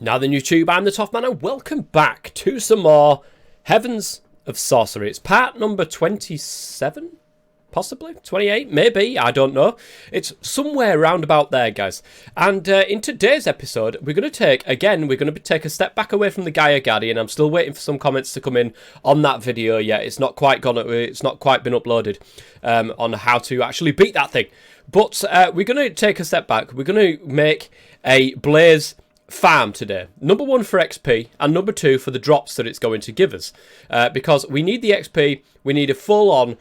Now then, YouTube, I'm the Toff Man, and welcome back to some more Heavens of Sorcery. It's part number 27? Possibly? 28? Maybe? I don't know. It's somewhere around about there, guys. And in today's episode, we're going to take a step back away from the Gaia Guardian. I'm still waiting for some comments to come in on that video yet. It's not quite been uploaded on how to actually beat that thing. But we're going to take a step back. We're going to make a Blaze farm today. Number one for XP and number two for the drops that it's going to give us. Because we need the XP, we need a full-on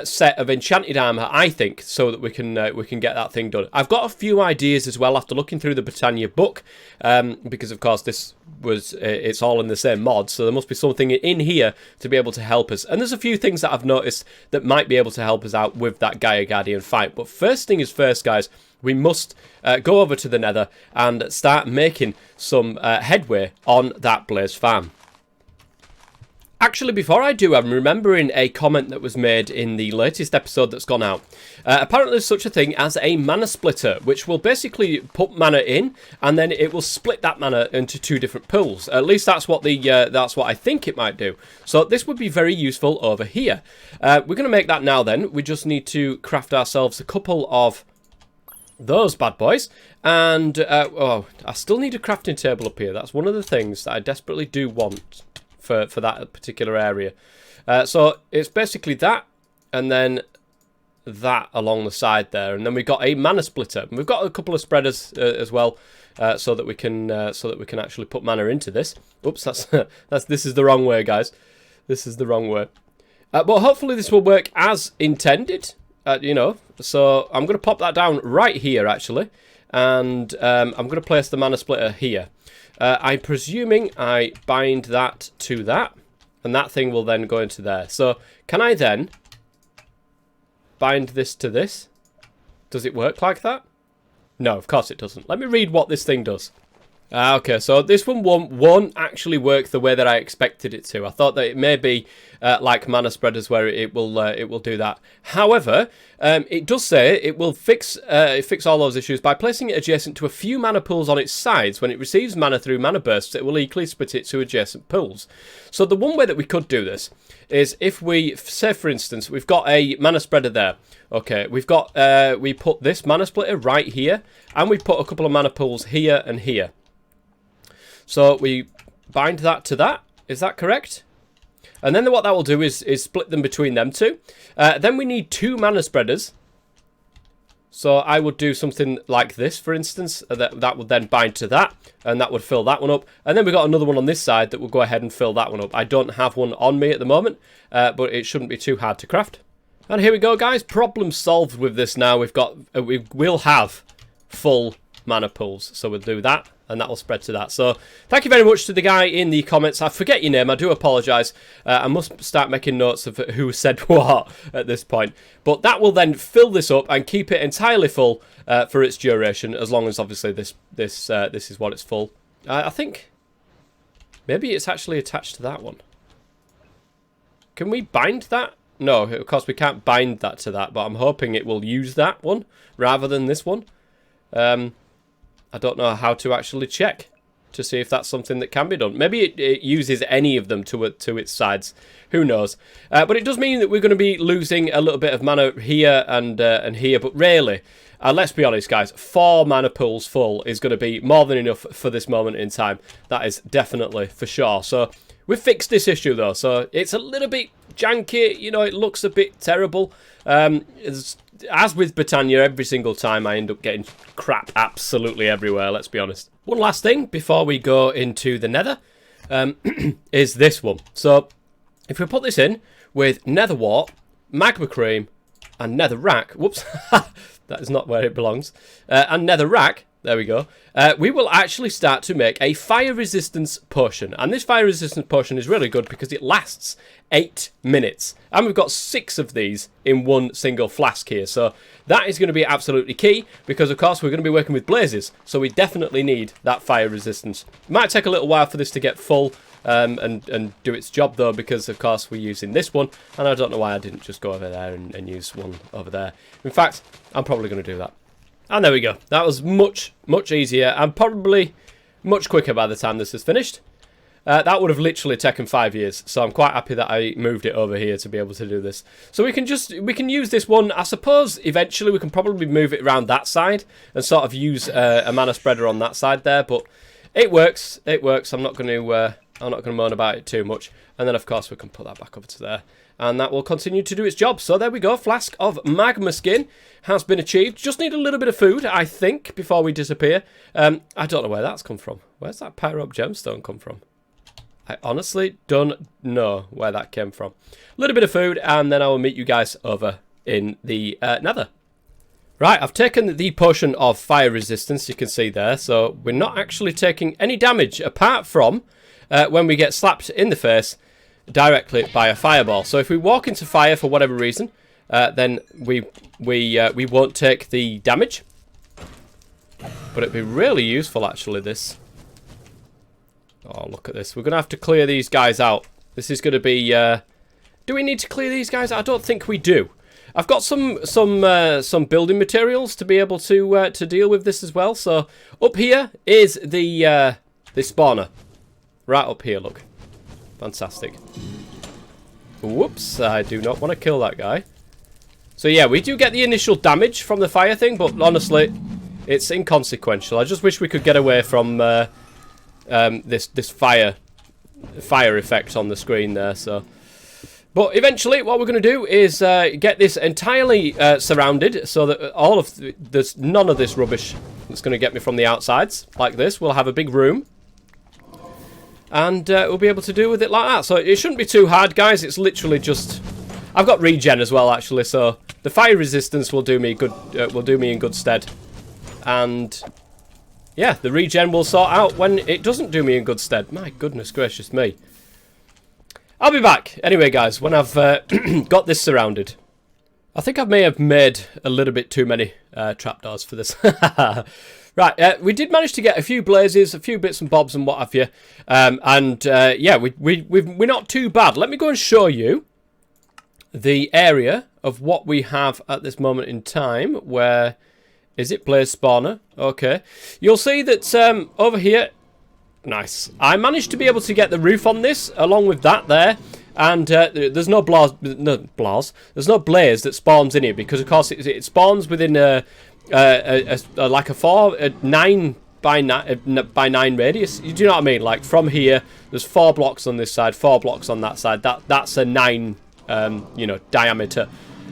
set of enchanted armor, I think, so that we can get that thing done. I've got a few ideas as well after looking through the Britannia book, because of course it's all in the same mod, so there must be something in here to be able to help us. And there's a few things that I've noticed that might be able to help us out with that Gaia Guardian fight. But first thing is first, guys, we must go over to the Nether and start making some headway on that Blaze farm. Actually, before I do, I'm remembering a comment that was made in the latest episode that's gone out. Apparently there's such a thing as a mana splitter, which will basically put mana in, and then it will split that mana into two different pools. At least that's what I think it might do. So this would be very useful over here. We're going to make that now then. We just need to craft ourselves a couple of those bad boys. And, I still need a crafting table up here. That's one of the things that I desperately do want for that particular area. So it's basically that, and then that along the side there, and then we've got a mana splitter. And we've got a couple of spreaders as well, so that we can actually put mana into this. Oops, this is the wrong way, guys. This is the wrong way. But hopefully this will work as intended. So I'm going to pop that down right here actually, and I'm going to place the mana splitter here. I'm presuming I bind that to that, and that thing will then go into there. So, can I then bind this to this? Does it work like that? No, of course it doesn't. Let me read what this thing does. Okay, so this one won't actually work the way that I expected it to. I thought that it may be like mana spreaders where it will do that. However, it does say it will fix all those issues by placing it adjacent to a few mana pools on its sides. When it receives mana through mana bursts, it will equally split it to adjacent pools. So the one way that we could do this is if we say, for instance, we've got a mana spreader there. Okay, we put this mana splitter right here, and we put a couple of mana pools here and here. So we bind that to that. Is that correct? And then what that will do is split them between them two. Then we need two mana spreaders. So I would do something like this, for instance. That would then bind to that, and that would fill that one up. And then we've got another one on this side that will go ahead and fill that one up. I don't have one on me at the moment, but it shouldn't be too hard to craft. And here we go, guys. Problem solved with this now. We will have full mana pools. So we'll do that, and that will spread to that. So thank you very much to the guy in the comments. I forget your name, I do apologise. I must start making notes of who said what at this point. But that will then fill this up and keep it entirely full for its duration, as long as obviously this is what it's full. I think maybe it's actually attached to that one. Can we bind that? No, of course we can't bind that to that, but I'm hoping it will use that one rather than this one. I don't know how to actually check to see if that's something that can be done. Maybe it uses any of them to its sides. Who knows? But it does mean that we're going to be losing a little bit of mana here and here. But really, let's be honest, guys, 4 mana pools full is going to be more than enough for this moment in time. That is definitely for sure. So we've fixed this issue, though. So it's a little bit janky. It looks a bit terrible. As with Britannia, every single time I end up getting crap absolutely everywhere, let's be honest. One last thing before we go into the Nether is this one. So if we put this in with Nether Wart, Magma Cream, and Nether Rack, whoops, that is not where it belongs, and Nether Rack, there we go, we will actually start to make a fire resistance potion. And this fire resistance potion is really good because it lasts 8 minutes. And we've got 6 of these in one single flask here. So that is going to be absolutely key because, of course, we're going to be working with blazes. So we definitely need that fire resistance. It might take a little while for this to get full and do its job, though, because, of course, we're using this one. And I don't know why I didn't just go over there and use one over there. In fact, I'm probably going to do that. And there we go. That was much, much easier and probably much quicker by the time this is finished. That would have literally taken 5 years, so I'm quite happy that I moved it over here to be able to do this. So we can use this one. I suppose eventually we can probably move it around that side and sort of use a mana spreader on that side there, but it works. It works. I'm not going to moan about it too much. And then of course we can put that back over to there, and that will continue to do its job. So there we go. Flask of Magma Skin has been achieved. Just need a little bit of food, I think, before we disappear. I don't know where that's come from. Where's that Pyro Up Gemstone come from? I honestly don't know where that came from. A little bit of food, and then I will meet you guys over in the nether. Right, I've taken the potion of fire resistance, you can see there. So we're not actually taking any damage, apart from when we get slapped in the face directly by a fireball. So if we walk into fire for whatever reason, then we won't take the damage. But it'd be really useful, actually, this. Oh, look at this. We're going to have to clear these guys out. This is going to be... do we need to clear these guys? I don't think we do. I've got some building materials to be able to deal with this as well. So up here is the spawner. Right up here, look. Fantastic. Whoops, I do not want to kill that guy. So yeah, we do get the initial damage from the fire thing, but honestly, it's inconsequential. I just wish we could get away from... this fire effect on the screen there. So, but eventually, what we're going to do is get this entirely surrounded, so that all of there's none of this rubbish that's going to get me from the outsides like this. We'll have a big room, and we'll be able to deal with it like that. So it shouldn't be too hard, guys. It's literally just... I've got regen as well, actually, so the fire resistance will do me good. Will do me in good stead, and. Yeah, the regen will sort out when it doesn't do me in good stead. My goodness gracious me. I'll be back. Anyway, guys, when I've got this surrounded. I think I may have made a little bit too many trapdoors for this. Right, we did manage to get a few blazes, a few bits and bobs and what have you. Yeah, we're not too bad. Let me go and show you the area of what we have at this moment in time where... Is it Blaze Spawner? Okay. You'll see that over here... Nice. I managed to be able to get the roof on this, along with that there. And there's no blaze. There's no blaze that spawns in here, because, of course, it spawns within like a 9 by 9 radius. You do know what I mean? Like, from here, there's 4 blocks on this side, 4 blocks on that side. That's a 9, you know, diameter.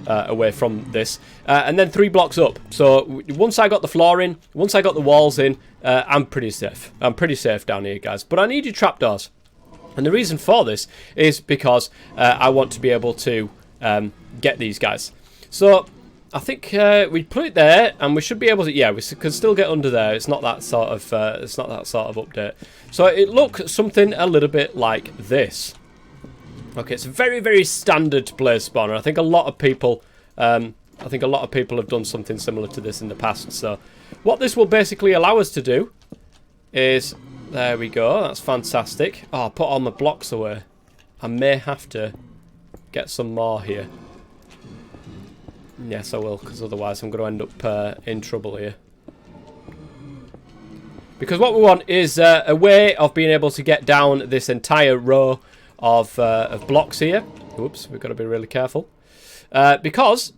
Away from this, and then 3 blocks up. So once I got the floor in, once I got the walls in, I'm pretty safe. I'm pretty safe down here, guys. But I needed trapdoors, and the reason for this is because I want to be able to get these guys. So I think we put it there, and we should be able to. Yeah, we can still get under there. It's not that sort of. It's not that sort of update. So it looks something a little bit like this. Okay, it's a very, very standard blaze spawner. I think a lot of people, have done something similar to this in the past. So, what this will basically allow us to do is, there we go. That's fantastic. Oh, I'll put all my blocks away. I may have to get some more here. Yes, I will, because otherwise I'm going to end up in trouble here. Because what we want is a way of being able to get down this entire row of blocks here. Oops, we've got to be really careful. Because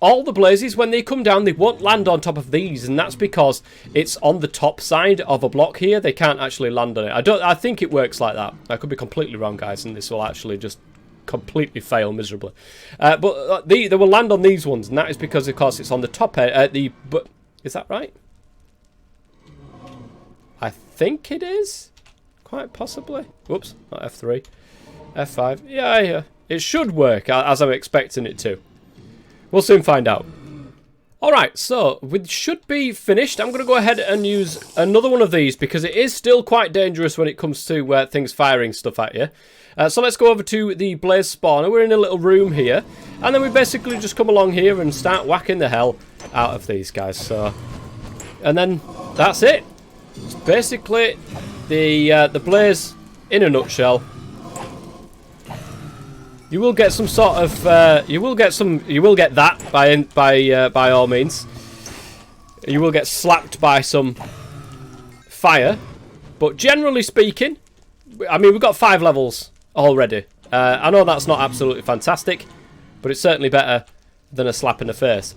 all the blazes, when they come down, they won't land on top of these, and that's because it's on the top side of a block here. They can't actually land on it. I think it works like that. I could be completely wrong, guys, and this will actually just completely fail miserably. But they will land on these ones, and that is because, of course, it's on the top end. But is that right? I think it is. Quite possibly. Whoops, not F3. F5. Yeah, it should work as I'm expecting it to. We'll soon find out. Alright, so we should be finished. I'm going to go ahead and use another one of these because it is still quite dangerous when it comes to things firing stuff at you. So let's go over to the blaze spawner. We're in a little room here. And then we basically just come along here and start whacking the hell out of these guys. So, and then that's it. It's basically the blaze in a nutshell. You will get some sort of, you will get that by all means. You will get slapped by some fire, But generally speaking, I mean, we've got 5 levels already. I know that's not absolutely fantastic, but it's certainly better than a slap in the face.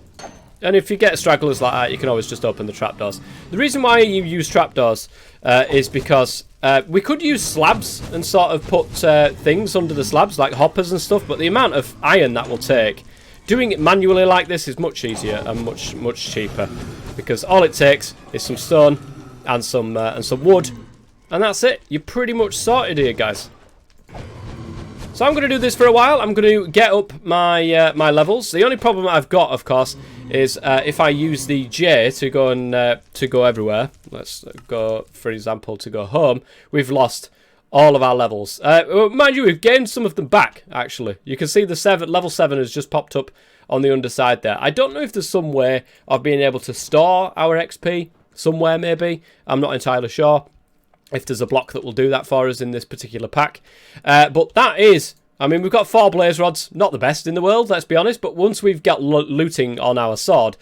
And if you get stragglers like that, you can always just open the trapdoors. The reason why you use trapdoors is because we could use slabs and sort of put things under the slabs, like hoppers and stuff, but the amount of iron that will take, doing it manually like this is much easier and much cheaper. Because all it takes is some stone and some wood, and that's it. You're pretty much sorted here, guys. So I'm going to do this for a while. I'm going to get up my my levels. The only problem I've got, of course, is if I use the J to go and to go everywhere. Let's go, for example, to go home. We've lost all of our levels. Mind you, we've gained some of them back. Actually, you can see the level 7 has just popped up on the underside there. I don't know if there's some way of being able to store our XP somewhere. Maybe, I'm not entirely sure if there's a block that will do that for us in this particular pack. But that is, I mean, we've got 4 blaze rods, not the best in the world, let's be honest, but once we've got looting on our sword,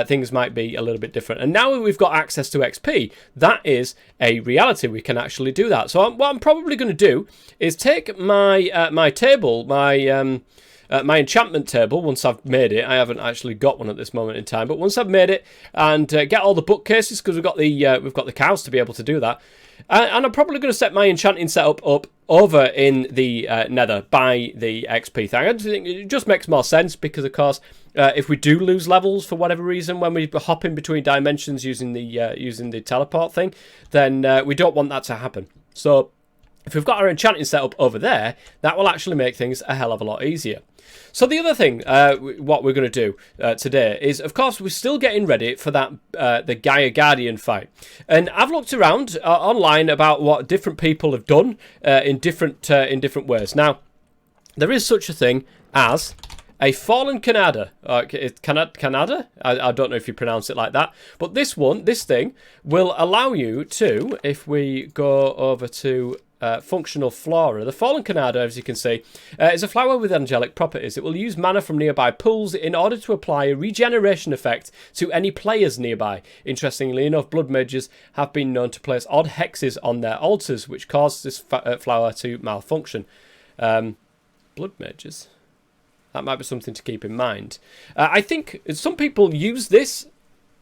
things might be a little bit different. And now we've got access to XP, that is a reality. We can actually do that. So what I'm probably going to do is take my my table, my enchantment table, once I've made it. I haven't actually got one at this moment in time, but once I've made it, and get all the bookcases, because we've got the cows to be able to do that. And I'm probably going to set my enchanting setup up over in the nether by the XP thing. I just think it just makes more sense because, of course, if we do lose levels for whatever reason when we hop in between dimensions using the teleport thing, then we don't want that to happen. So if we've got our enchanting setup over there, that will actually make things a hell of a lot easier. So the other thing, what we're going to do today is, of course, we're still getting ready for that the Gaia Guardian fight. And I've looked around online about what different people have done in different ways. Now, there is such a thing as a fallen Canada. Canada? I don't know if you pronounce it like that. But this thing, will allow you to, if we go over to functional flora. The fallen Canada, as you can see, is a flower with angelic properties. It will use mana from nearby pools in order to apply a regeneration effect to any players nearby. Interestingly enough, blood mages have been known to place odd hexes on their altars, which cause this flower to malfunction. Blood mages? That might be something to keep in mind. I think some people use this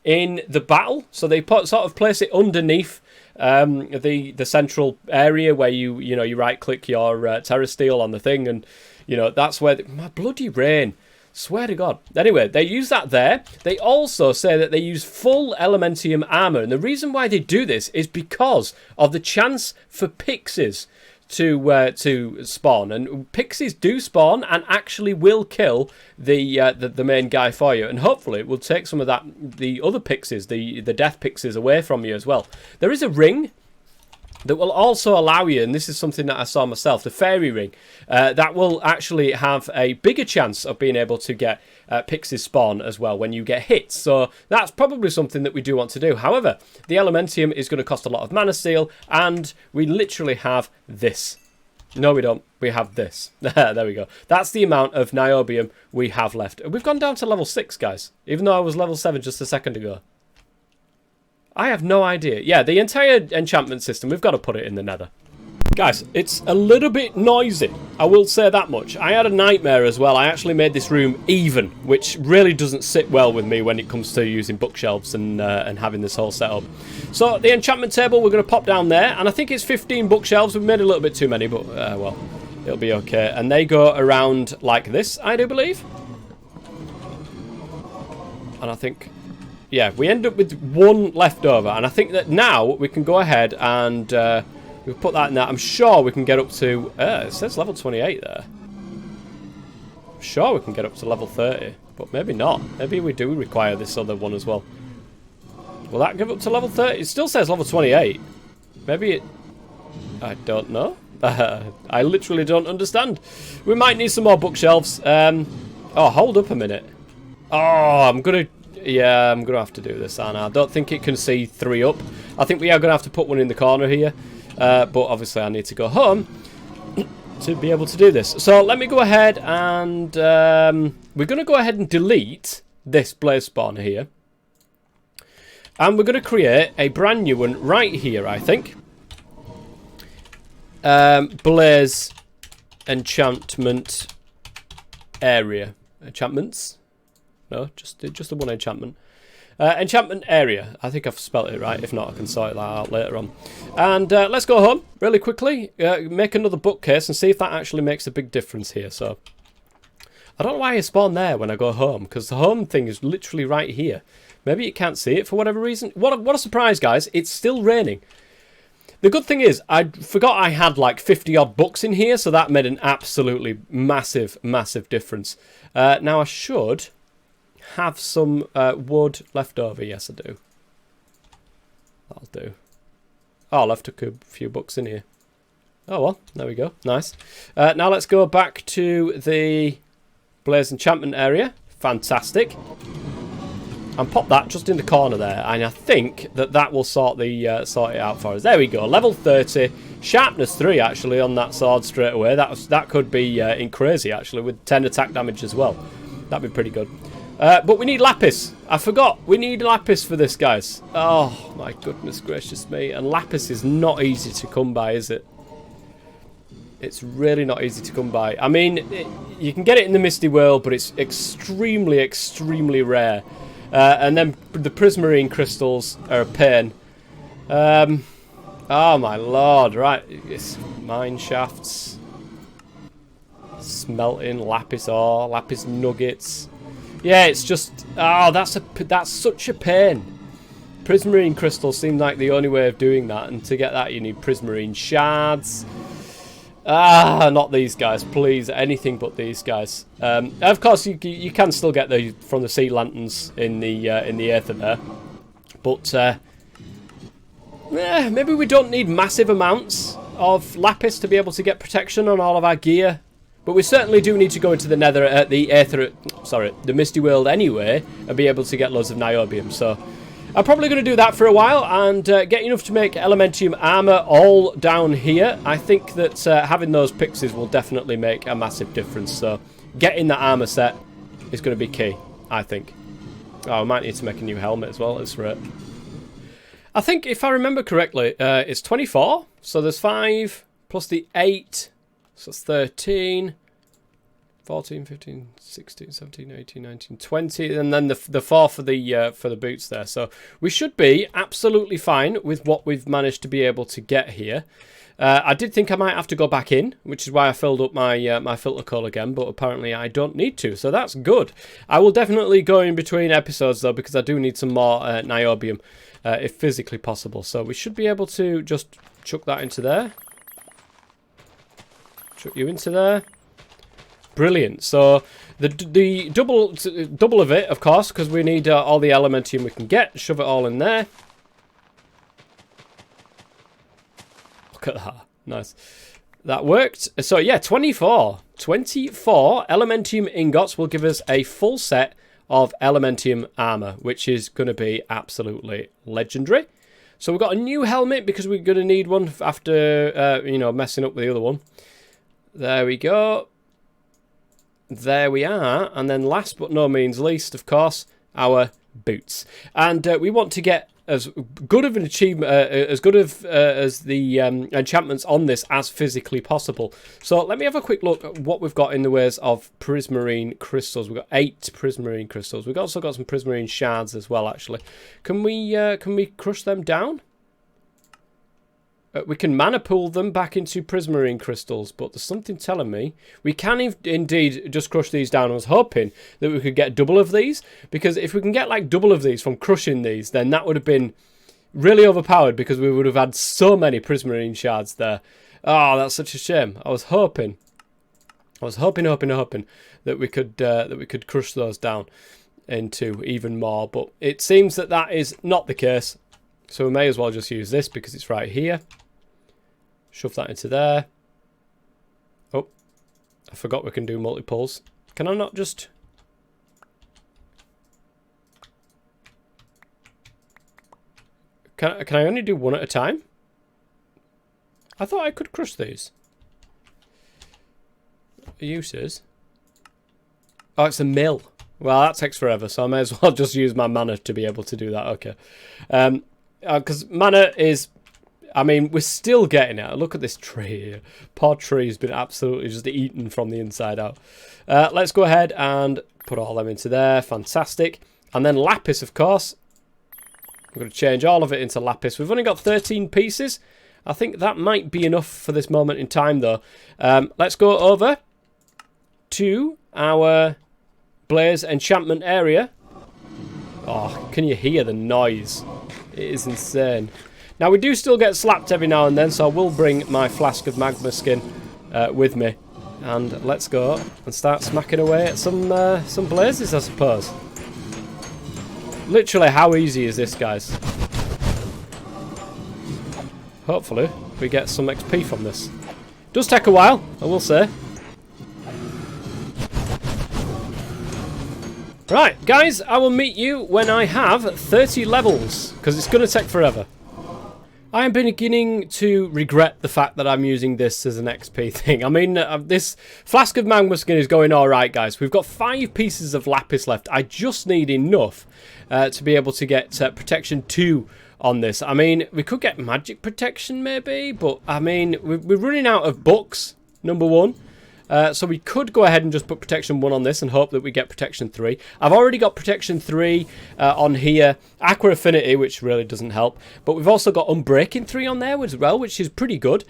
in the battle, so they sort of place it underneath the central area where you right click your terra steel on the thing, and that's where my bloody rain, swear to God. Anyway, they use that there. They also say that they use full elementium armor, and the reason why they do this is because of the chance for pixies to spawn, and pixies do spawn and actually will kill the main guy for you, and hopefully it will take some of the other pixies, the death pixies, away from you as well. There is a ring that will also allow you, and this is something that I saw myself, the fairy ring, that will actually have a bigger chance of being able to get pixies spawn as well when you get hit. So that's probably something that we do want to do. However, the elementium is going to cost a lot of mana steel, and we literally have this. No, we don't. We have this. There we go. That's the amount of niobium we have left. We've gone down to level 6, guys, even though I was level 7 just a second ago. I have no idea. Yeah, the entire enchantment system, we've got to put it in the nether. Guys, it's a little bit noisy, I will say that much. I had a nightmare as well. I actually made this room even, which really doesn't sit well with me when it comes to using bookshelves and having this whole setup. So the enchantment table, we're going to pop down there, and I think it's 15 bookshelves. We've made a little bit too many, but well, it'll be okay. And they go around like this, I do believe. And I think, yeah, we end up with one left over, and I think that now we can go ahead and we've put that in there. I'm sure we can get up to... it says level 28 there. I'm sure we can get up to level 30. But maybe not. Maybe we do require this other one as well. Will that give up to level 30? It still says level 28. Maybe it... I don't know. I literally don't understand. We might need some more bookshelves. Oh, hold up a minute. Oh, I'm going to... Yeah, I'm going to have to do this, aren't I? I don't think it can see 3 up. I think we are going to have to put one in the corner here. But obviously I need to go home to be able to do this. So let me go ahead and we're going to go ahead and delete this blaze spawner here. And we're going to create a brand new one right here, I think. Blaze enchantment area. Enchantments? No, just the one enchantment. Enchantment area. I think I've spelt it right. If not, I can sort that out later on. And let's go home really quickly. Make another bookcase and see if that actually makes a big difference here. So I don't know why I spawn there when I go home, because the home thing is literally right here. Maybe you can't see it for whatever reason. What a surprise, guys. It's still raining. The good thing is, I forgot I had like 50 odd books in here, so that made an absolutely massive, massive difference. Now I should have some wood left over. Yes, I do. That'll do. Oh, I left a few books in here. Oh, well, there we go. Nice. Now let's go back to the Blaze enchantment area. Fantastic. And pop that just in the corner there. And I think that will sort it out for us. There we go. Level 30. Sharpness 3, actually, on that sword straight away. That could be in crazy, actually, with 10 attack damage as well. That'd be pretty good. But we need lapis. I forgot. We need lapis for this, guys. Oh, my goodness gracious me. And lapis is not easy to come by, is it? It's really not easy to come by. I mean, you can get it in the Misty World, but it's extremely, extremely rare. And then the Prismarine Crystals are a pain. Oh, my lord. Right. It's mine shafts. Smelting lapis ore, lapis nuggets. Yeah, it's just... Oh, that's such a pain. Prismarine Crystals seem like the only way of doing that. And to get that, you need Prismarine shards. Ah, not these guys, please. Anything but these guys. Of course, you can still get these from the sea lanterns in the Aether there. But maybe we don't need massive amounts of lapis to be able to get protection on all of our gear. But we certainly do need to go into the Nether, the Misty World anyway, and be able to get loads of niobium. So I'm probably going to do that for a while and get enough to make Elementium armor all down here. I think that having those pixies will definitely make a massive difference. So getting that armor set is going to be key, I think. Oh, I might need to make a new helmet as well. That's right. I think if I remember correctly, it's 24. So there's 5 plus the 8. So it's 13, 14, 15, 16, 17, 18, 19, 20, and then the 4 for the boots there. So we should be absolutely fine with what we've managed to be able to get here. I did think I might have to go back in, which is why I filled up my my filter coal again, but apparently I don't need to, so that's good. I will definitely go in between episodes though, because I do need some more niobium, if physically possible. So we should be able to just chuck that into there. Chuck you into there. Brilliant. So the double of it, of course, because we need all the elementium we can get. Shove it all in there. Look at that. Nice. That worked. So yeah, 24 elementium ingots will give us a full set of elementium armor, which is going to be absolutely legendary. So we've got a new helmet because we're going to need one after messing up with the other one. There we go. There we are. And then last but no means least, of course, our boots. And we want to get as good of an achievement, as the enchantments on this as physically possible. So let me have a quick look at what we've got in the ways of Prismarine Crystals. We've got 8 Prismarine Crystals. We've also got some Prismarine shards as well, actually. Can we crush them down? We can mana pool them back into Prismarine Crystals, but there's something telling me we can indeed just crush these down. I was hoping that we could get double of these, because if we can get like double of these from crushing these, then that would have been really overpowered, because we would have had so many Prismarine shards there. Oh, that's such a shame. I was hoping that we could crush those down into even more, but it seems that is not the case. So we may as well just use this because it's right here. Shove that into there. Oh, I forgot we can do multiples. Can I not just... Can I only do one at a time? I thought I could crush these. Uses. Oh, it's a mill. Well, that takes forever, so I may as well just use my mana to be able to do that. Okay. Because mana is I mean, we're still getting it. Look at this tree here. Poor tree has been absolutely just eaten from the inside out. Let's go ahead and put all them into there. Fantastic. And then lapis, of course. I'm going to change all of it into lapis. We've only got 13 pieces. I think that might be enough for this moment in time, though. Let's go over to our Blaze enchantment area. Oh, can you hear the noise? It is insane. Now, we do still get slapped every now and then, so I will bring my flask of magma skin with me. And let's go and start smacking away at some blazes, I suppose. Literally, how easy is this, guys? Hopefully, we get some XP from this. Does take a while, I will say. Right, guys, I will meet you when I have 30 levels, because it's going to take forever. I am beginning to regret the fact that I'm using this as an XP thing. I mean, this flask of magma skin is going alright, guys. We've got 5 pieces of lapis left. I just need enough to be able to get protection 2 on this. I mean, we could get magic protection maybe, but I mean, we're running out of books, number 1. So we could go ahead and just put protection 1 on this and hope that we get protection 3. I've already got protection 3 on here. Aqua Affinity, which really doesn't help. But we've also got Unbreaking 3 on there as well, which is pretty good.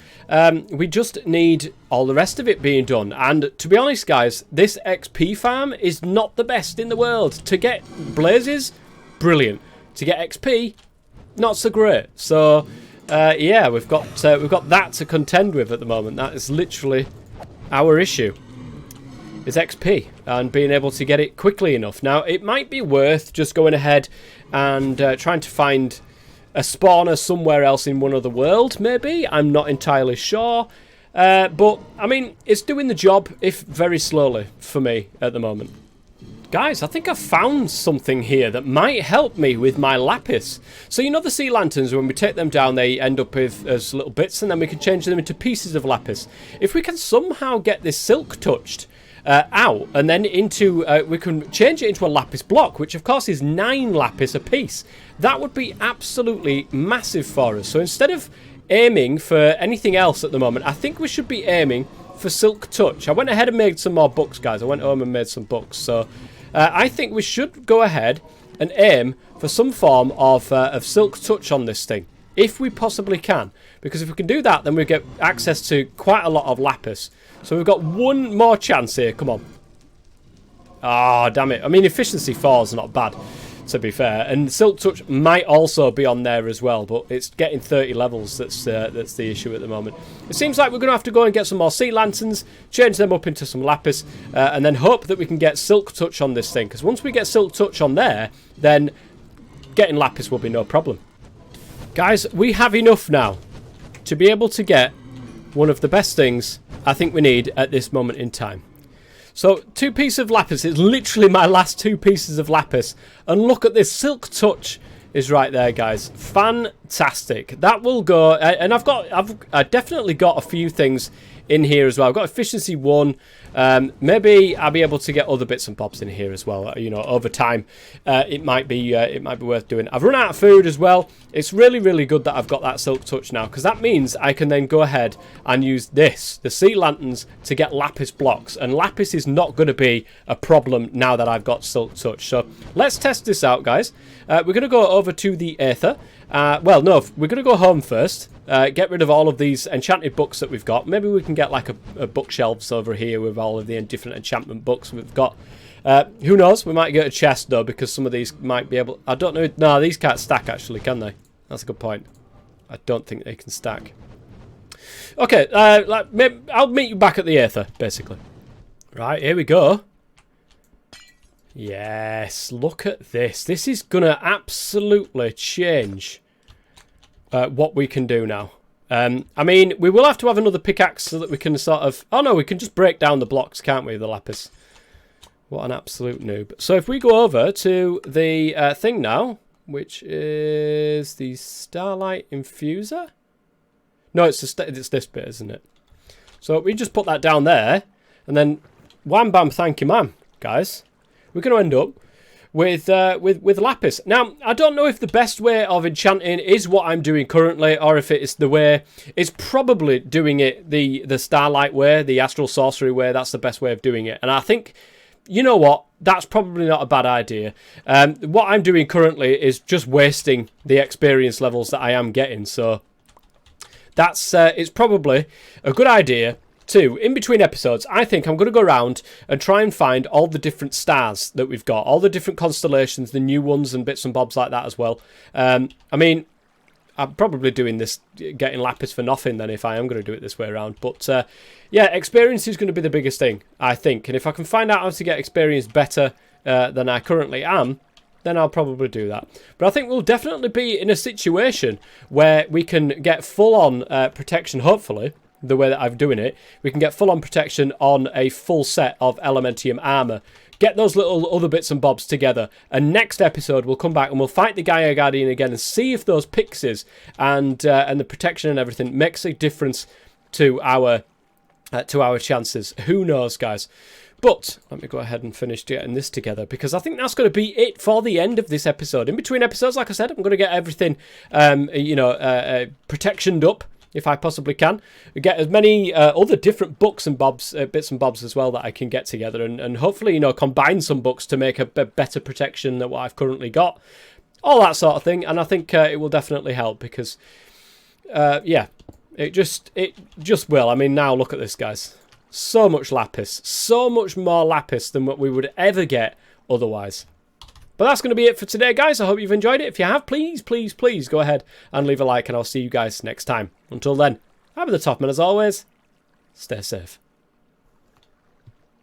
We just need all the rest of it being done. And to be honest, guys, this XP farm is not the best in the world. To get blazes, brilliant. To get XP, not so great. So, yeah, we've got that to contend with at the moment. That is literally our issue, is XP and being able to get it quickly enough. Now, it might be worth just going ahead and trying to find a spawner somewhere else in one other world, maybe. I'm not entirely sure. But, I mean, it's doing the job, if very slowly, for me at the moment. Guys, I think I've found something here that might help me with my lapis. So, you know the sea lanterns, when we take them down, they end up with as little bits, and then we can change them into pieces of lapis. If we can somehow get this silk touched out, and then into, we can change it into a lapis block, which of course is 9 lapis a piece. That would be absolutely massive for us. So instead of aiming for anything else at the moment, I think we should be aiming for silk touch. I went ahead and made some more books, guys. I went home and made some books, so I think we should go ahead and aim for some form of silk touch on this thing, if we possibly can. Because if we can do that, then we get access to quite a lot of lapis. So we've got one more chance here. Come on. Ah, damn it. I mean, efficiency 4 is not bad, to be fair. And silk touch might also be on there as well, but it's getting 30 levels that's the issue at the moment. It seems like we're going to have to go and get some more sea lanterns, change them up into some lapis, and then hope that we can get silk touch on this thing. Because once we get silk touch on there, then getting lapis will be no problem. Guys, we have enough now to be able to get one of the best things I think we need at this moment in time. So, 2 pieces of lapis. It's literally my last 2 pieces of lapis. And look at this. Silk touch is right there, guys. Fantastic. That will go. And I've definitely got a few things in here as well. I've got efficiency 1. Maybe I'll be able to get other bits and bobs in here as well. You know, over time, it might be worth doing. I've run out of food as well. It's really, really good that I've got that silk touch now, because that means I can then go ahead and use the sea lanterns, to get lapis blocks. And lapis is not going to be a problem now that I've got silk touch. So let's test this out, guys. We're going to go over to the Aether. Well, no, we're going to go home first. Get rid of all of these enchanted books that we've got. Maybe we can get like a bookshelves over here with all of the different enchantment books we've got. Who knows? We might get a chest though, because some of these might be able. I don't know. No, these can't stack actually, can they? That's a good point. I don't think they can stack. Okay, maybe I'll meet you back at the Aether, basically. Right, here we go. Yes, look at this. This is gonna absolutely change what we can do now. I mean, we will have to have another pickaxe so that we can sort of... Oh no, we can just break down the blocks, can't we, the lapis? What an absolute noob. So if we go over to the thing now, which is the Starlight Infuser? No, it's this bit, isn't it? So we just put that down there, and then wham bam thank you ma'am, guys. We're going to end up with lapis. Now, I don't know if the best way of enchanting is what I'm doing currently, or if it is the way. It's probably doing it the Starlight way, the Astral Sorcery way. That's the best way of doing it. And I think, you know what? That's probably not a bad idea. What I'm doing currently is just wasting the experience levels that I am getting. So that's it's probably a good idea to, in between episodes, I think I'm going to go around and try and find all the different stars that we've got, all the different constellations, the new ones and bits and bobs like that as well. I mean, I'm probably doing this, getting lapis for nothing then if I am going to do it this way around. But yeah, experience is going to be the biggest thing, I think. And if I can find out how to get experience better than I currently am, then I'll probably do that. But I think we'll definitely be in a situation where we can get full-on protection, hopefully, the way that I'm doing it. We can get full-on protection on a full set of Elementium armor. Get those little other bits and bobs together. And next episode, we'll come back and we'll fight the Gaia Guardian again and see if those pixies and the protection and everything makes a difference to our chances. Who knows, guys? But let me go ahead and finish getting this together, because I think that's going to be it for the end of this episode. In between episodes, like I said, I'm going to get everything, protectioned up if I possibly can. Get as many other different books and bobs, bits and bobs as well that I can get together, and hopefully, combine some books to make a better protection than what I've currently got. All that sort of thing, and I think it will definitely help, because, yeah, it just will. I mean, now look at this, guys. So much lapis. So much more lapis than what we would ever get otherwise. But that's going to be it for today, guys. I hope you've enjoyed it. If you have, please, please, please go ahead and leave a like, and I'll see you guys next time. Until then, I'm the Top Man as always. Stay safe.